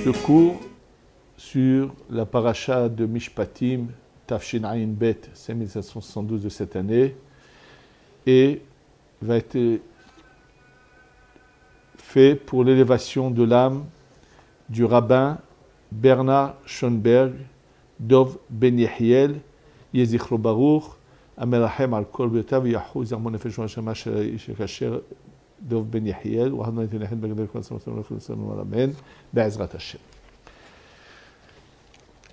ce cours sur la paracha de Mishpatim, Tafshin Ayin Bet, 5772 de cette année, et va être fait pour l'élévation de l'âme du rabbin Bernard Schoenberg, Dov Ben Yehiel, Yezichro Baruch, Amelachem al Kol Betav, Yahou Zermon Nefesh Shama Shekasher, Dov Ben Yehiel, Wahadna Yetenechet Bagdad Kwan Amen, Be'ezrat Hashem.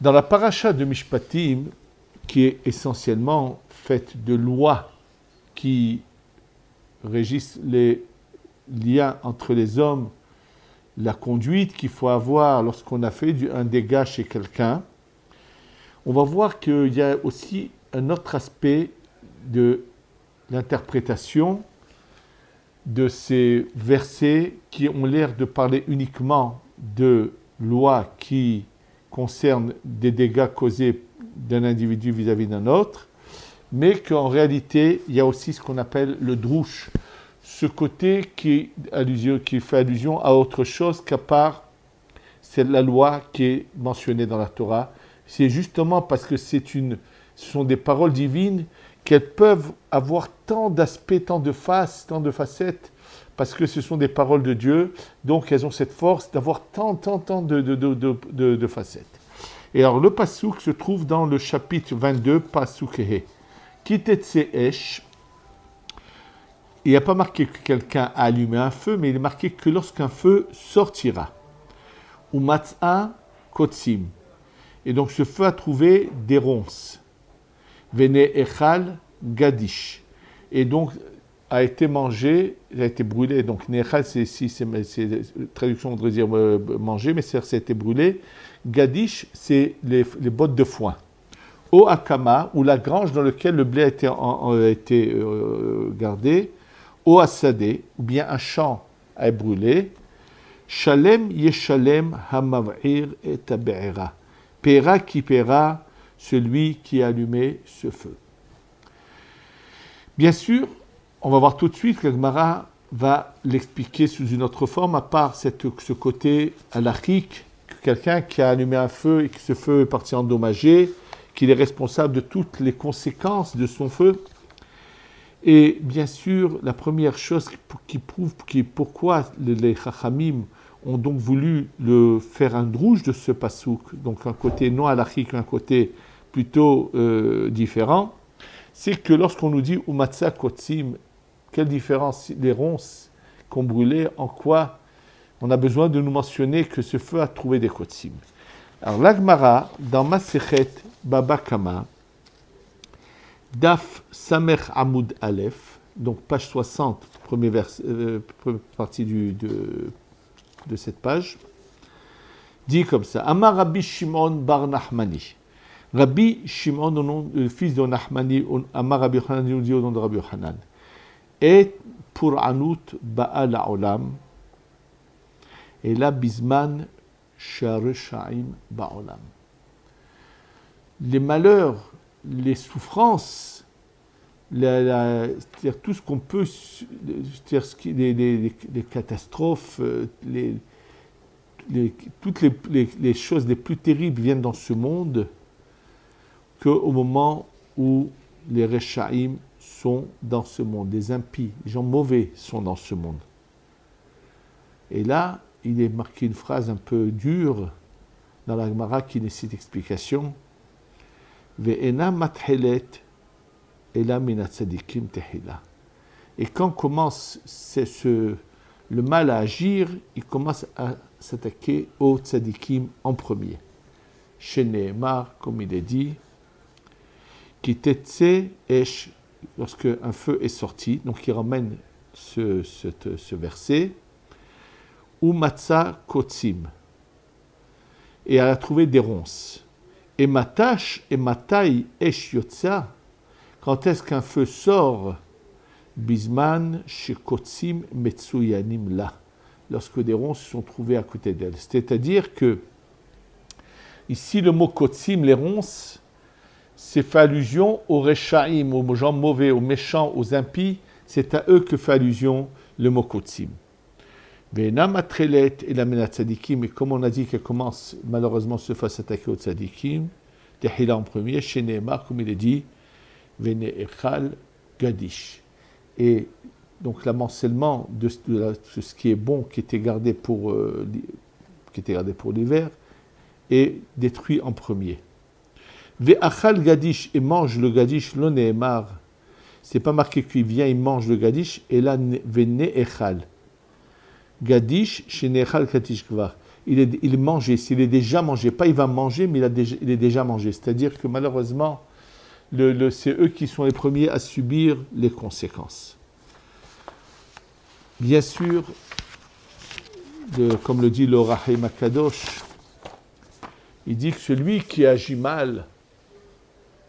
Dans la paracha de Mishpatim, qui est essentiellement faite de lois qui régissent les liens entre les hommes, la conduite qu'il faut avoir lorsqu'on a fait un dégât chez quelqu'un, on va voir qu'il y a aussi un autre aspect de l'interprétation de ces versets qui ont l'air de parler uniquement de lois qui concernent des dégâts causés d'un individu vis-à-vis d'un autre, mais qu'en réalité, il y a aussi ce qu'on appelle le drouche, ce côté qui fait allusion à autre chose qu'à part c'est la loi qui est mentionnée dans la Torah. C'est justement parce que ce sont des paroles divines qu'elles peuvent avoir tant d'aspects, tant de faces, tant de facettes, parce que ce sont des paroles de Dieu, donc elles ont cette force d'avoir tant de facettes. Et alors le pasouk se trouve dans le chapitre 22, pasouk He. Kitetse Esh. Il n'y a pas marqué que quelqu'un a allumé un feu, mais il est marqué que lorsqu'un feu sortira. Ou Matz'a Kotsim. Et donc ce feu a trouvé des ronces. Vene Echal Gadish. Et donc a été mangé, a été brûlé. Donc Nechal, c'est traduction, on voudrait dire manger, mais ça a été brûlé. Gadish, c'est les bottes de foin. Au Akama, ou la grange dans laquelle le blé a été gardé. Au Asadé, ou bien un champ a été brûlé. Shalem Yeshalem Hamav'ir et Tabe'era. Paiera qui paiera celui qui a allumé ce feu. Bien sûr, on va voir tout de suite que Gemara va l'expliquer sous une autre forme, à part ce côté halachique, quelqu'un qui a allumé un feu et que ce feu est parti endommagé, qu'il est responsable de toutes les conséquences de son feu. Et bien sûr, la première chose qui prouve pourquoi les Chachamim ont donc voulu faire un drouche de ce pasouk, donc un côté non halachique, un côté plutôt différent, c'est que lorsqu'on nous dit Umatza Kotsim, quelle différence les ronces qu'on brûlait, en quoi on a besoin de nous mentionner que ce feu a trouvé des Kotsim. Alors l'Agmara, dans Masechet Baba Kama, Daf Samer Amoud Aleph, donc page 60, première partie de cette page, dit comme ça, Amar Rabbi Shimon bar Nachmani. Rabbi Shimon, le fils de Nachmani, Amar Rabbi Yochanan, nous dit au nom de Rabbi Yochanan, et pour Anout Baal Haolam, et là Bizman Shareshaim Baolam. Les malheurs, les souffrances, c'est-à-dire tout ce qu'on peut, les catastrophes, toutes les choses les plus terribles viennent dans ce monde qu'au moment où les Reshaïm sont dans ce monde, les impies, les gens mauvais sont dans ce monde. Et là, il est marqué une phrase un peu dure dans la Gemara qui nécessite explication. Ve'ena mathelet ela mina tzadikim tehila. Et quand commence le mal à agir, il commence à s'attaquer aux tzadikim en premier. Chez Nehemar, comme il est dit, qui tetse esh, lorsque un feu est sorti, donc il ramène ce verset, ou matza kotsim, et elle a trouvé des ronces. Et matash et matai esh yotza, quand est-ce qu'un feu sort, bisman shekotsim metsuyanim la, lorsque des ronces sont trouvées à côté d'elle. C'est-à-dire que ici le mot kotsim, les ronces, c'est fait allusion aux reshaïm, aux gens mauvais, aux méchants, aux impies. C'est à eux que fait allusion le mot kotsim. Ve'ena matrelet et la mena tzadikim, et comme on a dit qu'elle commence malheureusement se fasse attaquer aux tzadikim, tehila en premier, chez Nehemar, comme il est dit, vene echal gadish. Et donc l'amoncellement de ce qui est bon, qui était gardé pour l'hiver, est détruit en premier. Ve'achal gadish, et mange le gadish, lo Nehemar. C'est pas marqué qu'il vient, il mange le gadish, et là, vene echal. Gadish, chez Nechal Katish Kvar. Il est mangé, s'il est déjà mangé, pas il va manger, mais il est déjà mangé. C'est-à-dire que malheureusement, c'est eux qui sont les premiers à subir les conséquences. Bien sûr, comme le dit le Rahim Akadosh, il dit que celui qui agit mal,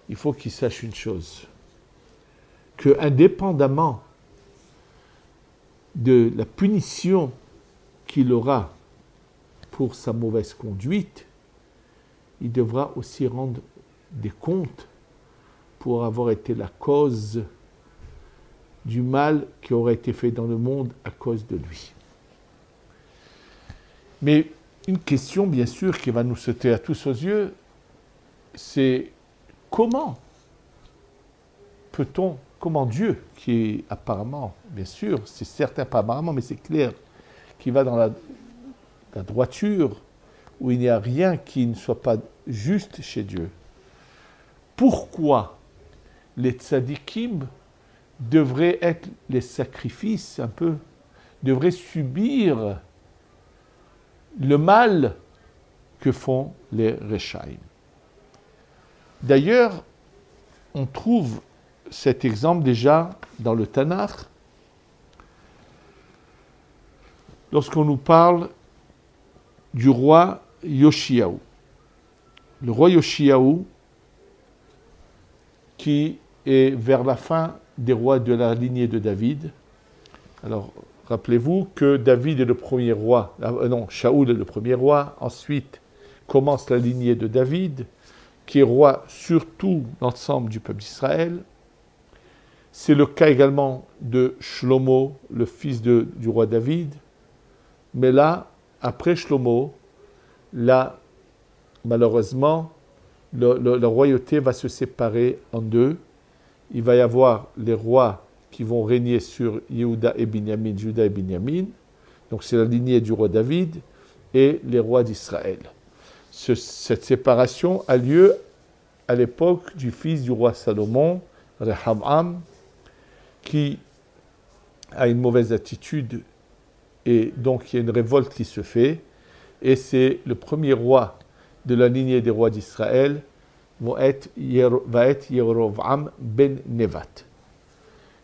il faut qu'il sache une chose, que indépendamment de la punition qu'il aura pour sa mauvaise conduite, il devra aussi rendre des comptes pour avoir été la cause du mal qui aurait été fait dans le monde à cause de lui. Mais une question, bien sûr, qui va nous sauter à tous aux yeux, c'est comment Dieu, qui est apparemment, bien sûr, c'est certain pas apparemment, mais c'est clair, qui va dans la droiture, où il n'y a rien qui ne soit pas juste chez Dieu. Pourquoi les tzadikim devraient être les sacrifices, devraient subir le mal que font les Rechaim? D'ailleurs, on trouve cet exemple déjà dans le Tanakh, lorsqu'on nous parle du roi Yoshiaou. Le roi Yoshiaou, qui est vers la fin des rois de la lignée de David. Alors, rappelez-vous que David est le premier roi, Shaoul est le premier roi, ensuite commence la lignée de David, qui est roi sur tout l'ensemble du peuple d'Israël. C'est le cas également de Shlomo, le fils du roi David. Mais là, après Shlomo, là, malheureusement, la royauté va se séparer en deux. Il va y avoir les rois qui vont régner sur Juda et Binyamin, donc c'est la lignée du roi David, et les rois d'Israël. Cette séparation a lieu à l'époque du fils du roi Salomon, Rehab'am, qui a une mauvaise attitude, et donc il y a une révolte qui se fait, et c'est le premier roi de la lignée des rois d'Israël, va être Yerovam ben Nevat.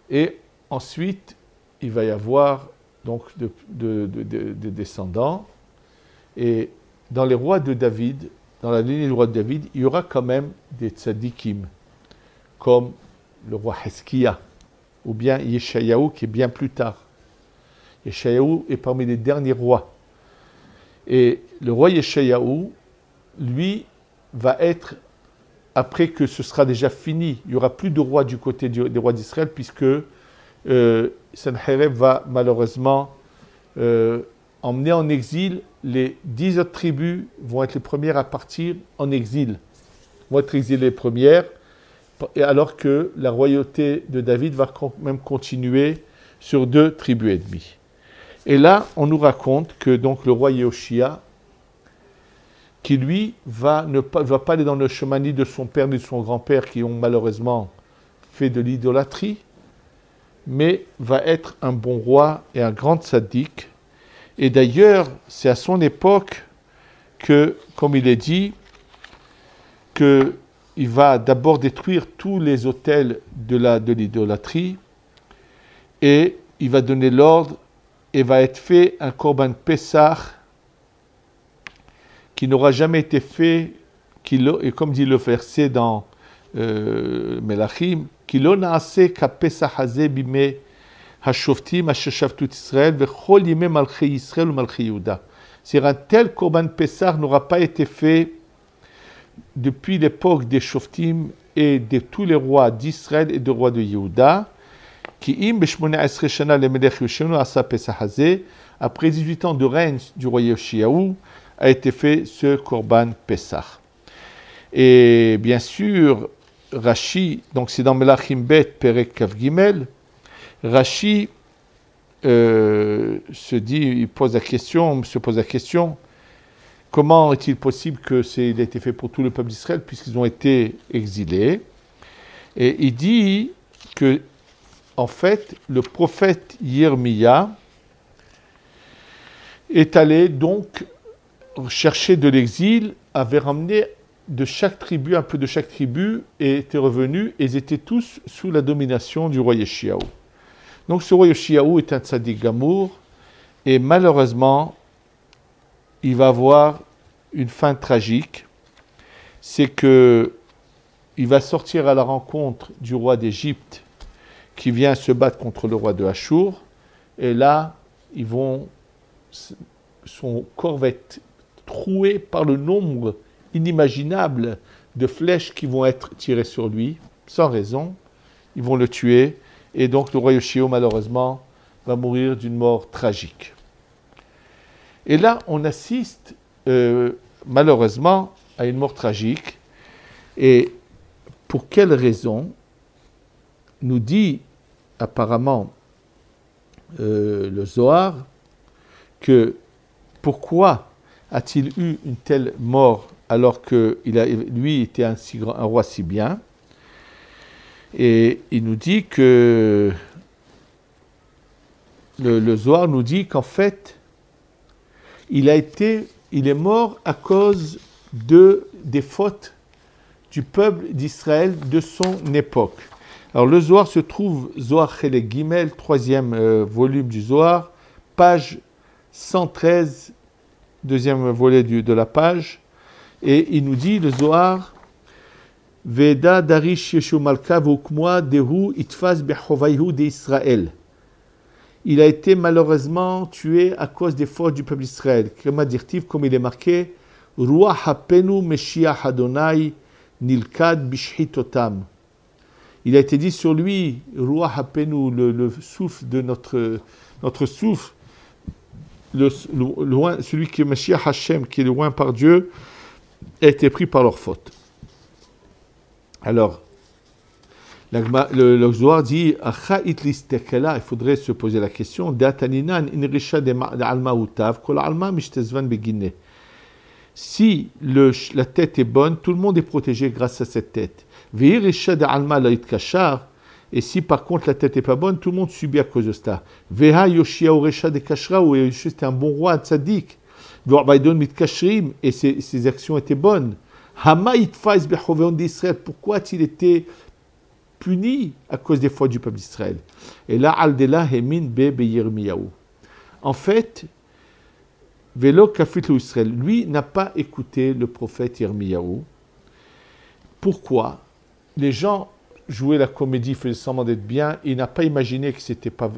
Et ensuite, il va y avoir donc des descendants, et dans les rois de David, dans la lignée du roi de David, il y aura quand même des tzadikim, comme le roi Hezkiah, ou bien Yeshayahu, qui est bien plus tard. Yeshayahu est parmi les derniers rois. Et le roi Yeshayahu, lui, va être, après que ce sera déjà fini, il n'y aura plus de roi du côté des rois d'Israël, puisque Sanherib va malheureusement emmener en exil les 10 autres tribus, vont être les premières à partir en exil, vont être exilées les premières, et alors que la royauté de David va quand même continuer sur 2 tribus et demie. Et là, on nous raconte que donc le roi Yehoshia, qui lui va pas aller dans le chemin ni de son père ni de son grand-père qui ont malheureusement fait de l'idolâtrie, mais va être un bon roi et un grand tzaddik. Et d'ailleurs, c'est à son époque que, comme il est dit, qu'il va d'abord détruire tous les autels de l'idolâtrie, et il va donner l'ordre, et va être fait un korban Pessah qui n'aura jamais été fait, et comme dit le verset dans Melachim, qui lo naase ka Pesach hazeh bime hashoftim asher shavtu Israël vechol yimei malchei Israël ou malchei Yehuda. C'est-à-dire un tel korban Pessah n'aura pas été fait depuis l'époque des Shoftim et de tous les rois d'Israël et des rois de Yehuda, qui im b'shmona esre shana lemelech Yoshenu asa Pesach hazeh après 18 ans de règne du roi Yoshiaou, a été fait ce Korban Pessah. Et bien sûr, Rashi, donc c'est dans Melachim Bet, Perek Kav Gimel, Rashi se pose la question, comment est-il possible que il a été fait pour tout le peuple d'Israël puisqu'ils ont été exilés? Et il dit que, en fait, le prophète Yirmiya est allé donc chercher de l'exil, avait ramené de chaque tribu, un peu de chaque tribu, et était revenu, et ils étaient tous sous la domination du roi Yoshiaou. Donc ce roi Yoshiaou est un tzaddik gamour, et malheureusement, il va avoir une fin tragique. C'est que il va sortir à la rencontre du roi d'Égypte qui vient se battre contre le roi de Achour, et là, son corps va être troué par le nombre inimaginable de flèches qui vont être tirées sur lui, sans raison. Ils vont le tuer, et donc le roi Yoshiaou, malheureusement, va mourir d'une mort tragique. Et là, on assiste, malheureusement, à une mort tragique. Et pour quelle raison? Nous dit apparemment le Zohar que pourquoi a-t-il eu une telle mort alors que lui était un roi si bien? Et il nous dit que le Zohar nous dit qu'en fait, il est mort à cause des fautes du peuple d'Israël de son époque. Alors le Zohar se trouve, Zohar Chelek Gimel, 3e volume du Zohar, page 113, 2e volet de la page, et il nous dit, le Zohar, Veda Darish Yeshu Malka Vukmoa Dehu Itfaz Bechovayhu d'Israël. Il a été malheureusement tué à cause des fautes du peuple d'Israël. Comme il est marqué, Ruach Hapenu Meshiach Adonai Nilkad Bishhitotam. Il a été dit sur lui, Ruach Hapenu, le souffle de notre souffle, celui qui est Meshiach Hashem, qui est loin par Dieu, a été pris par leurs fautes. Alors, le Zohar dit, il faudrait se poser la question, si la tête est bonne, tout le monde est protégé grâce à cette tête. Et si par contre la tête n'est pas bonne, tout le monde subit à cause de cela. C'était un bon roi, un tzaddik. Et ses actions étaient bonnes. Pourquoi a-t-il été puni à cause des fautes du peuple d'Israël? Et là, en fait, lui n'a pas écouté le prophète Yirmiyahu. Pourquoi? Les gens jouaient la comédie, faisaient semblant d'être bien, il n'a pas imaginé que c'était pas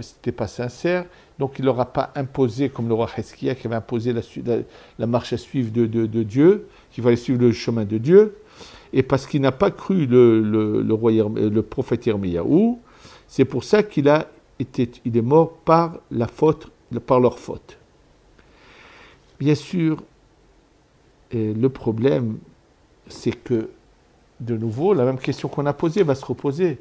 sincère, donc il ne leur a pas imposé, comme le roi Hezkiah qui avait imposé la marche à suivre de Dieu, qui fallait suivre le chemin de Dieu, et parce qu'il n'a pas cru le prophète Yirmiyahu, c'est pour ça il est mort par leur faute. Bien sûr, le problème, c'est que, de nouveau, la même question qu'on a posée va se reposer.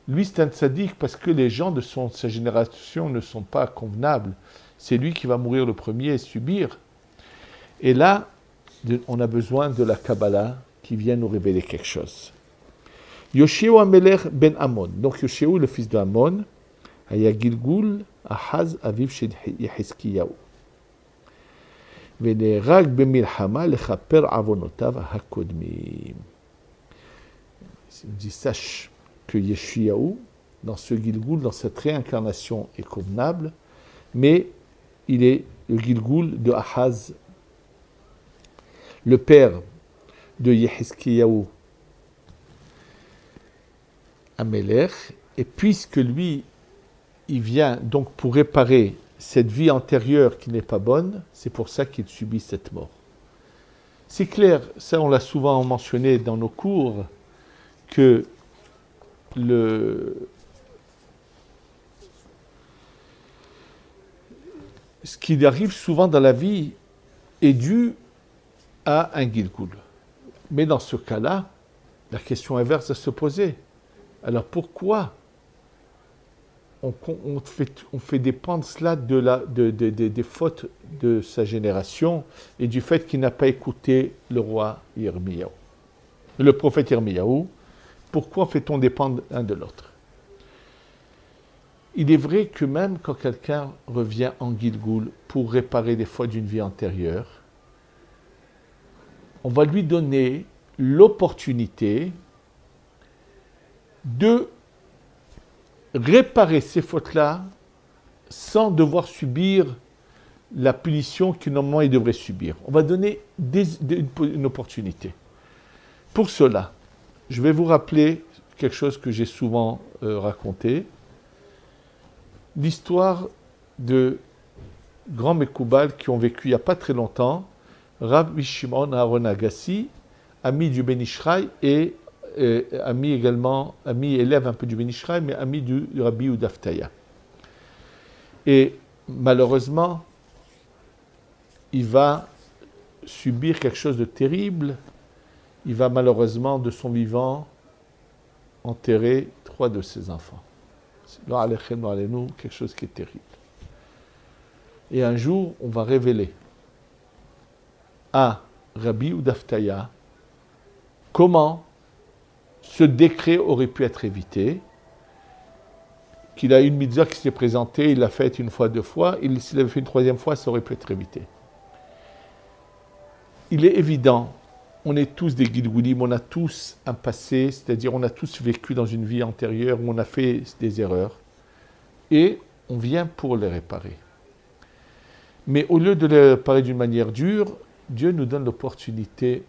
Lui, c'est un tzaddik parce que les gens de sa génération ne sont pas convenables. C'est lui qui va mourir le premier et subir. Et là, on a besoin de la Kabbalah qui vient nous révéler quelque chose. Yoshiaou Amelech ben Amon. Donc Yoshiaou, le fils d'Amon, Aya Gilgul, Ahaz, Aviv Shel Yehezkiyahu. ונהרג במלחמה לכפר עוונותיו הקודמים. Il dit, sache que Yeshiaou, dans ce Gilgoul, dans cette réincarnation, est convenable, mais il est le Gilgoul de Ahaz, le père de Yehezkiyahu Amelech, et puisque lui, il vient donc pour réparer cette vie antérieure qui n'est pas bonne, c'est pour ça qu'il subit cette mort. C'est clair, ça on l'a souvent mentionné dans nos cours, que ce qui arrive souvent dans la vie est dû à un Gilgul. Mais dans ce cas-là, la question inverse va se poser. Alors pourquoi on fait dépendre cela des fautes de sa génération et du fait qu'il n'a pas écouté le roi Yirmiyahu, le prophète Yirmiyahu? Pourquoi fait-on dépendre l'un de l'autre? Il est vrai que même quand quelqu'un revient en Gilgul pour réparer des fautes d'une vie antérieure, on va lui donner l'opportunité de réparer ces fautes-là sans devoir subir la punition que normalement il devrait subir. On va donner une opportunité. Pour cela, je vais vous rappeler quelque chose que j'ai souvent raconté, l'histoire de grands Mekoubal qui ont vécu il n'y a pas très longtemps, Rabbi Shimon Aaron Agassi, ami du Ben Ishraï et ami également, ami élève un peu du Ben Ishraï, mais ami du Rabbi Udaftaya. Et malheureusement, il va subir quelque chose de terrible. Il va malheureusement, de son vivant, enterrer 3 de ses enfants. C'est quelque chose qui est terrible. Et un jour, on va révéler à Rabbi Udaftaya comment ce décret aurait pu être évité, qu'il a une mitzvah qui s'est présentée, il l'a faite une fois, 2 fois, s'il l'avait fait une 3e fois, ça aurait pu être évité. Il est évident, on est tous des Gilgulim, on a tous un passé, c'est-à-dire on a tous vécu dans une vie antérieure où on a fait des erreurs, et on vient pour les réparer. Mais au lieu de les réparer d'une manière dure, Dieu nous donne l'opportunité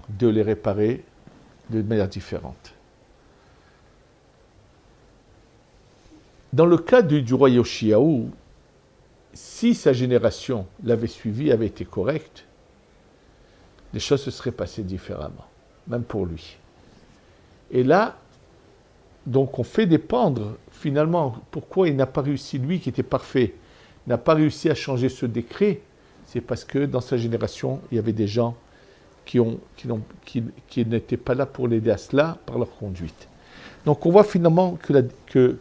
de les réparer de manière différente. Dans le cas du roi Yoshiahu, si sa génération l'avait suivi, avait été correcte, les choses se seraient passées différemment, même pour lui. Et là, donc on fait dépendre, finalement, pourquoi il n'a pas réussi, lui qui était parfait, n'a pas réussi à changer ce décret, c'est parce que dans sa génération, il y avait des gens qui n'étaient pas là pour l'aider à cela par leur conduite. Donc on voit finalement que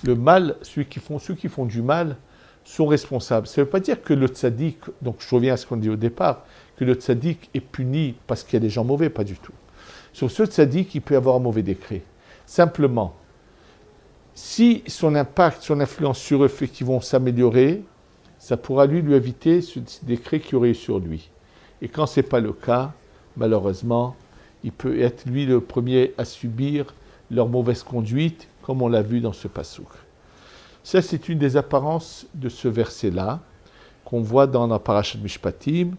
le mal, ceux qui font du mal, sont responsables. Ça ne veut pas dire que le tzaddik, donc je reviens à ce qu'on dit au départ, que le tzaddik est puni parce qu'il y a des gens mauvais, pas du tout. Sur ce tzaddik, il peut y avoir un mauvais décret. Simplement, si son impact, son influence sur eux fait qu'ils vont s'améliorer, ça pourra lui éviter ce décret qu'il y aurait eu sur lui. Et quand ce n'est pas le cas, malheureusement, il peut être lui le premier à subir leur mauvaise conduite, comme on l'a vu dans ce passouk. Ça, c'est une des apparences de ce verset-là, qu'on voit dans la parashat Mishpatim,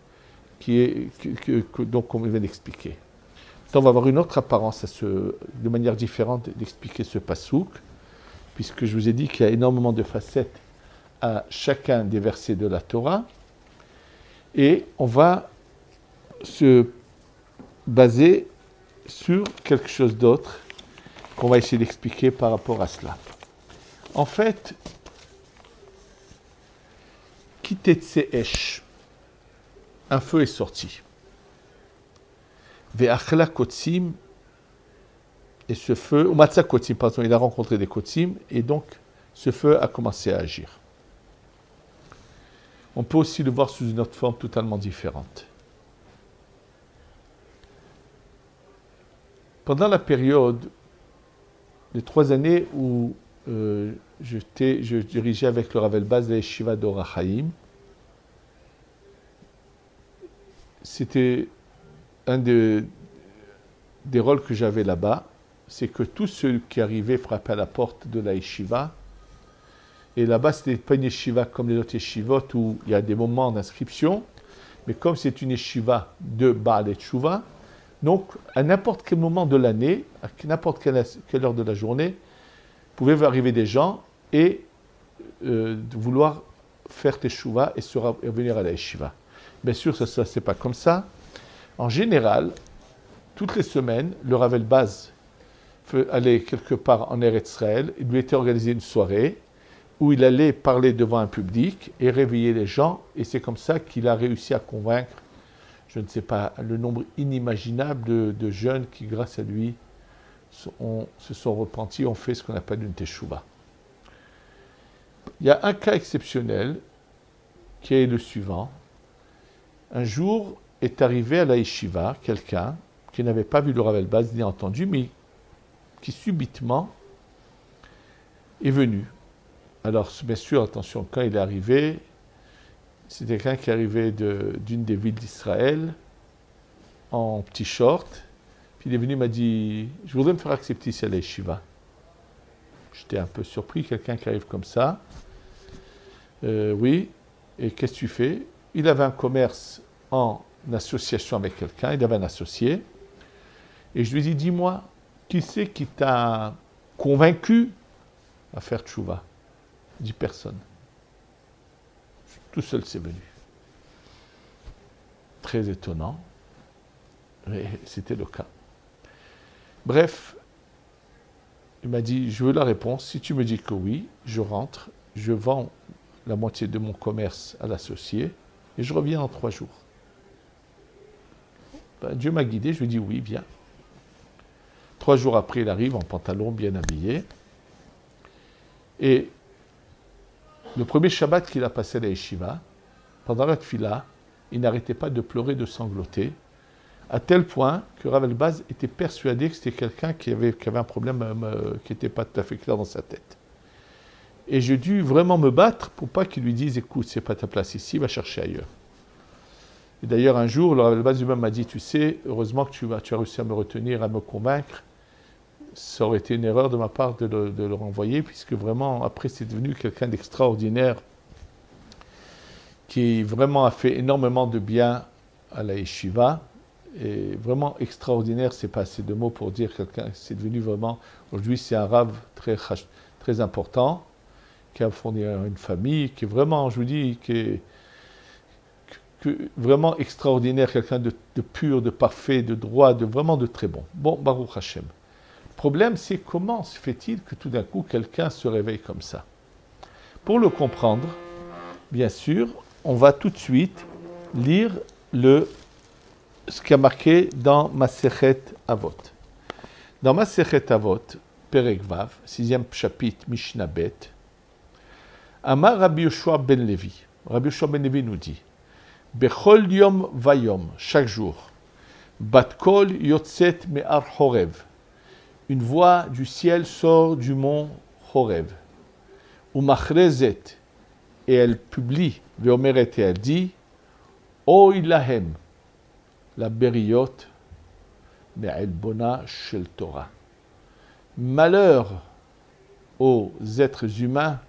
donc on vient d'expliquer. On va avoir une autre apparence de manière différente d'expliquer ce passouk, puisque je vous ai dit qu'il y a énormément de facettes à chacun des versets de la Torah, et on va se baser sur quelque chose d'autre qu'on va essayer d'expliquer par rapport à cela. En fait, Kitetse Esh, un feu est sorti. Ve'achla Kotsim, et ce feu, ou Matzah Kotsim, pardon, il a rencontré des Kotsim, et donc ce feu a commencé à agir. On peut aussi le voir sous une autre forme totalement différente. Pendant la période, les 3 années où je dirigeais avec le Rav Elbaz la Yeshiva d'Or HaChaim, c'était un des rôles que j'avais là-bas, c'est que tous ceux qui arrivaient frappaient à la porte de la Yeshiva. Et là-bas, ce n'était pas une yeshiva comme les autres yeshivot où il y a des moments d'inscription, mais comme c'est une yeshiva de Baal et Tshuva, donc à n'importe quel moment de l'année, à n'importe quelle heure de la journée, pouvaient arriver des gens et vouloir faire teshuva et venir à la yeshiva. Bien sûr, ça ne se passait pas comme ça. En général, toutes les semaines, le Rav Elbaz allait quelque part en Eretz Israël, il lui était organisé une soirée, où il allait parler devant un public et réveiller les gens. Et c'est comme ça qu'il a réussi à convaincre, je ne sais pas, le nombre inimaginable de jeunes qui, grâce à lui, se sont repentis, ont fait ce qu'on appelle une teshuva. Il y a un cas exceptionnel qui est le suivant. Un jour est arrivé à la yeshiva quelqu'un qui n'avait pas vu le Rav Elbaz ni entendu, mais qui subitement est venu. Alors, bien sûr, attention, quand il est arrivé, c'est quelqu'un qui arrivait d'une des villes d'Israël en petit short. Puis il est venu, il m'a dit, je voudrais me faire accepter ici à la yeshiva. J'étais un peu surpris, quelqu'un qui arrive comme ça. Oui, et qu'est-ce que tu fais? Il avait un commerce en association avec quelqu'un, il avait un associé. Et je lui ai dit, dis-moi, qui c'est qui t'a convaincu à faire tchouva? Il dit, personne. Tout seul, c'est venu. Très étonnant, mais c'était le cas. Bref, il m'a dit, je veux la réponse. Si tu me dis que oui, je rentre, je vends la moitié de mon commerce à l'associé et je reviens en 3 jours. Ben, Dieu m'a guidé, je lui ai dit oui, viens. 3 jours après, il arrive en pantalon bien habillé. Et le premier Shabbat qu'il a passé à la yeshiva, pendant la tfila, il n'arrêtait pas de pleurer, de sangloter, à tel point que Rav Elbaz était persuadé que c'était quelqu'un qui avait un problème qui n'était pas tout à fait clair dans sa tête. Et j'ai dû vraiment me battre pour pas qu'il lui dise, écoute, c'est pas ta place ici, va chercher ailleurs. Et d'ailleurs, un jour, le Rav Elbaz lui-même m'a dit, tu sais, heureusement que tu as réussi à me retenir, à me convaincre. Ça aurait été une erreur de ma part de le renvoyer, puisque vraiment, après, c'est devenu quelqu'un d'extraordinaire qui vraiment a fait énormément de bien à la yeshiva. Et vraiment extraordinaire, c'est pas assez de mots pour dire quelqu'un, c'est devenu vraiment, aujourd'hui, c'est un rav très important, qui a fourni une famille, qui est vraiment, je vous dis, qui est vraiment extraordinaire, quelqu'un de pur, de parfait, de droit, vraiment de très bon. Bon, Baruch Hashem. Le problème, c'est comment se fait-il que tout d'un coup, quelqu'un se réveille comme ça? Pour le comprendre, bien sûr, on va tout de suite lire ce qui a marqué dans Masechet Avot. Dans Masechet Avot, Perek Vav, 6e chapitre, Mishnah Bet, Amar Rabbi Yoshua ben Levi. Rabbi Yoshua ben Levi nous dit, Bechol yom vayom, chaque jour, Bat kol yotzet me'ar Horev, une voix du ciel sort du mont Horev, ou machrezet, et elle publie, ve'omeret, et elle dit, Oy lahem, la beriot, me'el bona shel Torah. Malheur aux êtres humains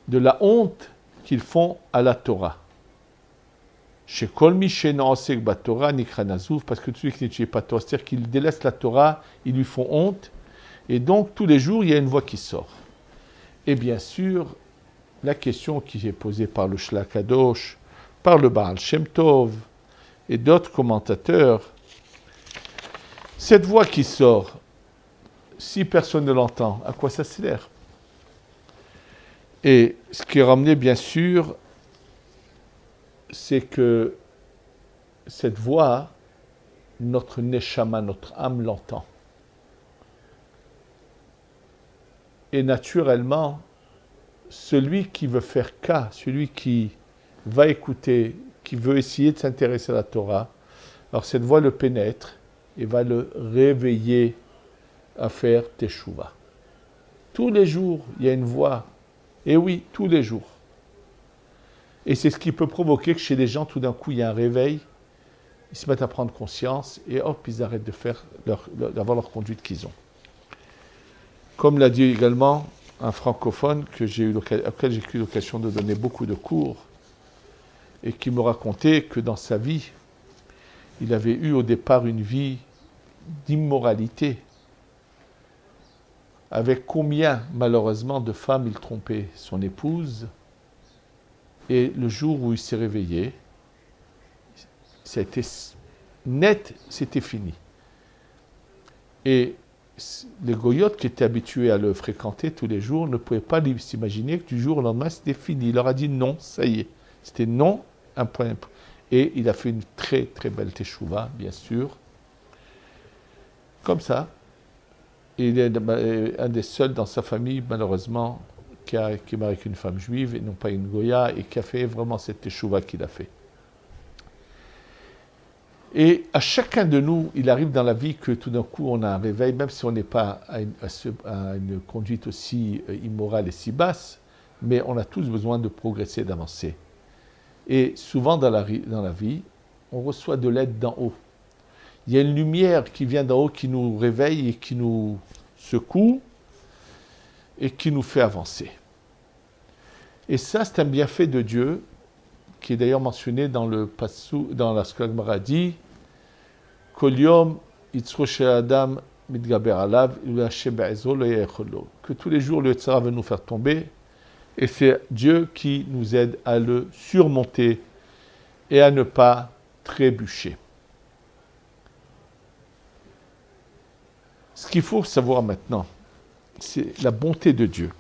de la honte qu'ils font à la Torah. Chez Kol Mishen Naosek Batorah Nikra Nazouf, parce que celui qui n'étudie pas Torah, c'est-à-dire qu'il délaisse la Torah, ils lui font honte, et donc tous les jours il y a une voix qui sort. Et bien sûr, la question qui est posée par le Shlach Kadosh, par le Baal Shem Tov et d'autres commentateurs, cette voix qui sort, si personne ne l'entend, à quoi ça sert? Et ce qui est ramené, bien sûr, c'est que cette voix, notre neshama, notre âme l'entend. Et naturellement, celui qui veut faire cas, celui qui va écouter, qui veut essayer de s'intéresser à la Torah, alors cette voix le pénètre et va le réveiller à faire teshuva. Tous les jours, il y a une voix. Et oui, tous les jours. Et c'est ce qui peut provoquer que chez les gens, tout d'un coup, il y a un réveil, ils se mettent à prendre conscience et hop, ils arrêtent d'avoir leur conduite qu'ils ont. Comme l'a dit également un francophone auquel j'ai eu l'occasion de donner beaucoup de cours et qui me racontait que dans sa vie, il avait eu au départ une vie d'immoralité. Avec combien, malheureusement, de femmes il trompait son épouse. Et le jour où il s'est réveillé, ça a été net, c'était fini. Et les goyotes qui étaient habitués à le fréquenter tous les jours ne pouvaient pas s'imaginer que du jour au lendemain c'était fini. Il leur a dit non, ça y est. C'était non, un point. Et il a fait une très très belle teshuva, bien sûr. Comme ça. Il est un des seuls dans sa famille, malheureusement, qui est marié avec une femme juive et non pas une goya, et qui a fait vraiment cette teshuva qu'il a fait. Et à chacun de nous, il arrive dans la vie que tout d'un coup on a un réveil, même si on n'est pas à une conduite aussi immorale et si basse, mais on a tous besoin de progresser, d'avancer. Et souvent dans la vie, on reçoit de l'aide d'en haut. Il y a une lumière qui vient d'en haut, qui nous réveille et qui nous secoue et qui nous fait avancer. Et ça, c'est un bienfait de Dieu, qui est d'ailleurs mentionné dans le passou, dans la Gemara dit Kol yom yitzro shel adam mitgaber alav Hashem be'ezro lo yecholo. Que tous les jours le Yetzirah veut nous faire tomber, et c'est Dieu qui nous aide à le surmonter et à ne pas trébucher. Ce qu'il faut savoir maintenant, c'est la bonté de Dieu.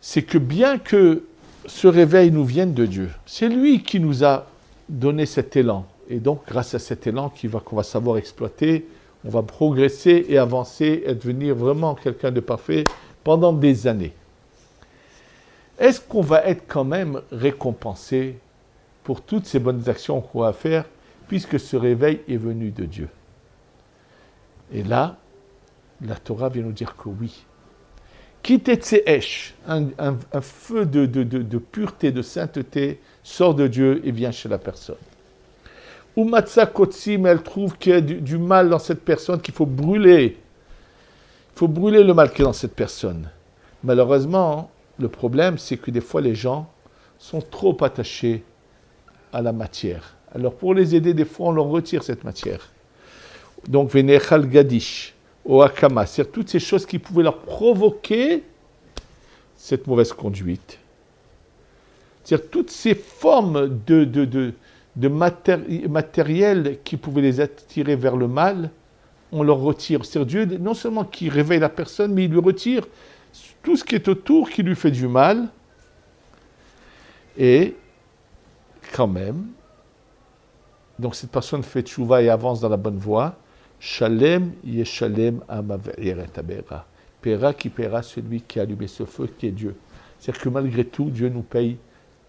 C'est que bien que ce réveil nous vienne de Dieu, c'est lui qui nous a donné cet élan. Et donc, grâce à cet élan qu'on va savoir exploiter, on va progresser et avancer et devenir vraiment quelqu'un de parfait pendant des années. Est-ce qu'on va être quand même récompensé pour toutes ces bonnes actions qu'on va faire, puisque ce réveil est venu de Dieu? Et là, la Torah vient nous dire que oui. Kitetseesh, un feu de pureté, de sainteté, sort de Dieu et vient chez la personne. Umatsa Kotsim, elle trouve qu'il y a du mal dans cette personne qu'il faut brûler. Il faut brûler le mal qui est dans cette personne. Malheureusement, le problème, c'est que des fois, les gens sont trop attachés à la matière. Alors, pour les aider, des fois, on leur retire cette matière. Donc, Venechal Gadish, Oakama, c'est-à-dire toutes ces choses qui pouvaient leur provoquer cette mauvaise conduite. C'est-à-dire toutes ces formes de matériel qui pouvaient les attirer vers le mal, on leur retire. C'est-à-dire Dieu, non seulement qui réveille la personne, mais il lui retire tout ce qui est autour qui lui fait du mal. Et quand même, donc cette personne fait tchouva et avance dans la bonne voie. Shalem yeshalem amave'eret abera. Paiera qui paiera celui qui a allumé ce feu, qui est Dieu. C'est-à-dire que malgré tout, Dieu nous paye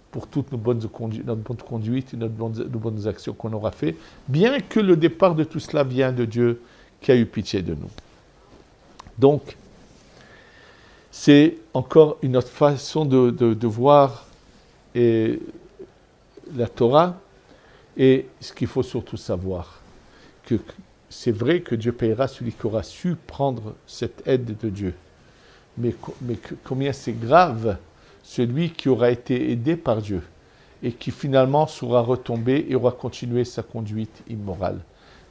pour toutes notre bonne conduite et nos bonnes actions qu'on aura fait, bien que le départ de tout cela vient de Dieu qui a eu pitié de nous. Donc, c'est encore une autre façon de voir la Torah, et ce qu'il faut surtout savoir, que c'est vrai que Dieu payera celui qui aura su prendre cette aide de Dieu. Mais combien c'est grave celui qui aura été aidé par Dieu et qui finalement sera retombé et aura continué sa conduite immorale.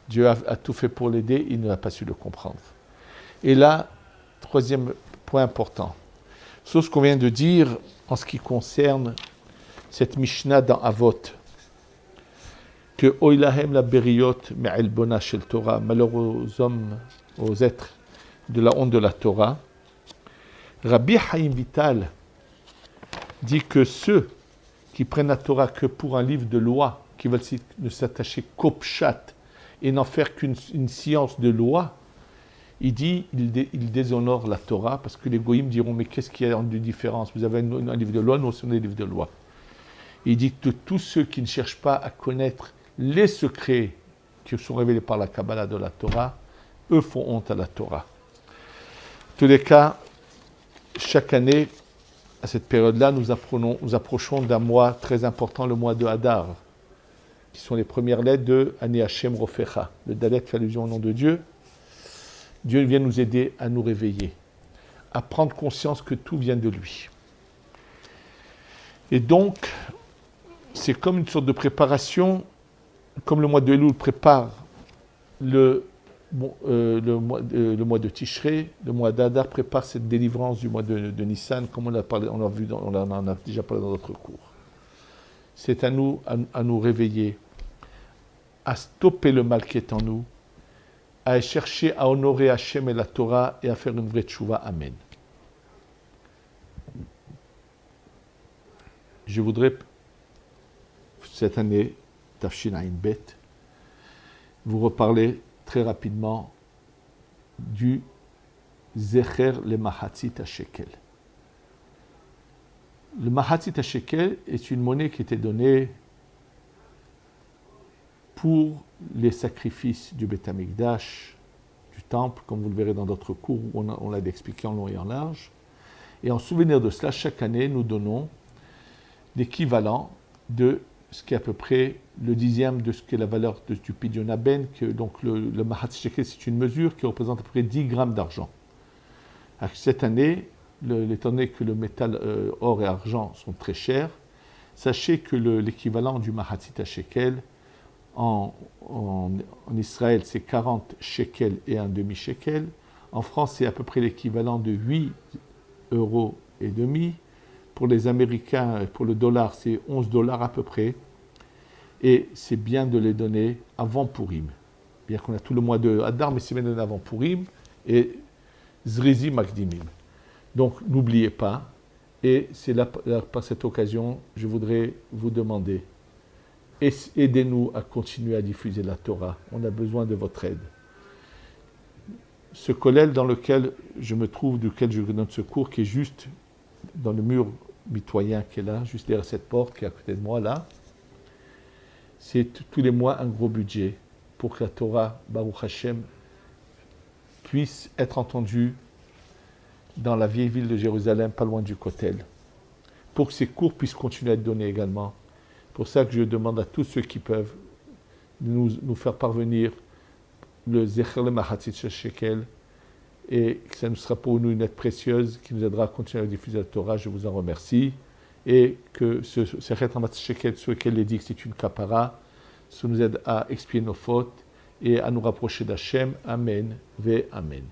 Dieu a tout fait pour l'aider, il n'a pas su le comprendre. Et là, troisième point important, sur ce qu'on vient de dire en ce qui concerne cette Mishnah dans Avot, que Oilahem la Beriot me'el bona shel Torah, malheur aux hommes, aux êtres de la honte de la Torah. Rabbi Chaim Vital dit que ceux qui prennent la Torah que pour un livre de loi, qui veulent ne s'attacher qu'au pshat et n'en faire qu'une science de loi, il dit, il déshonore la Torah, parce que les goïms diront, mais qu'est-ce qu'il y a de différence? Vous avez un livre de loi, nous aussi on a des livres de loi. Il dit que tous ceux qui ne cherchent pas à connaître les secrets qui sont révélés par la Kabbalah de la Torah, eux font honte à la Torah. En tous les cas, chaque année, à cette période-là, nous approchons d'un mois très important, le mois de Hadar, qui sont les premières lettres de Ani Hashem Rofecha. Le Dalet fait allusion au nom de Dieu. Dieu vient nous aider à nous réveiller, à prendre conscience que tout vient de lui. Et donc, c'est comme une sorte de préparation, comme le mois de Elul prépare le mois de Tishrei, le mois d'Adar prépare cette délivrance du mois de Nissan, comme on en a déjà parlé dans d'autres cours. C'est à nous réveiller, à stopper le mal qui est en nous à chercher à honorer Hachem et la Torah et à faire une vraie tchouva. Amen. Je voudrais, cette année, Tafshin Ayin Bet, vous reparler très rapidement du Zecher le Mahatzit HaShekel. Le Mahatzit HaShekel est une monnaie qui était donnée pour les sacrifices du Beth Amikdash, du temple, comme vous le verrez dans d'autres cours où on l'a expliqué en long et en large. Et en souvenir de cela, chaque année, nous donnons l'équivalent de ce qui est à peu près le dixième de ce qui est la valeur du Pidyon Ben, que donc le Mahatzit Shekel, c'est une mesure qui représente à peu près 10 grammes d'argent. Cette année, étant donné que le métal or et argent sont très chers, sachez que l'équivalent du Mahatzit HaShekel en Israël, c'est 40 shekels et un demi-shekel. En France, c'est à peu près l'équivalent de 8 euros et demi. Pour les Américains, pour le dollar, c'est 11 dollars à peu près. Et c'est bien de les donner avant Purim. Bien qu'on a tout le mois de Adar, mais c'est bien de donner avant Purim. Et Zrizi Makdimim. Donc, n'oubliez pas. Et c'est là, par cette occasion, je voudrais vous demander, aidez-nous à continuer à diffuser la Torah. On a besoin de votre aide. Ce kollel dans lequel je me trouve, duquel je donne ce cours, qui est juste dans le mur mitoyen qui est là, juste derrière cette porte qui est à côté de moi là, c'est tous les mois un gros budget pour que la Torah, Baruch Hashem, puisse être entendue dans la vieille ville de Jérusalem, pas loin du Kotel, pour que ces cours puissent continuer à être donnés également. Pour ça que je demande à tous ceux qui peuvent nous faire parvenir le Zecher le Mahatzit Shekel, et que ça nous sera pour nous une aide précieuse qui nous aidera à continuer à diffuser la Torah. Je vous en remercie. Et que ce Zecher le Mahatzit Shekel, sur lequel il dit que c'est une kapara, ça nous aide à expier nos fautes et à nous rapprocher d'Hachem. Amen. Ve Amen.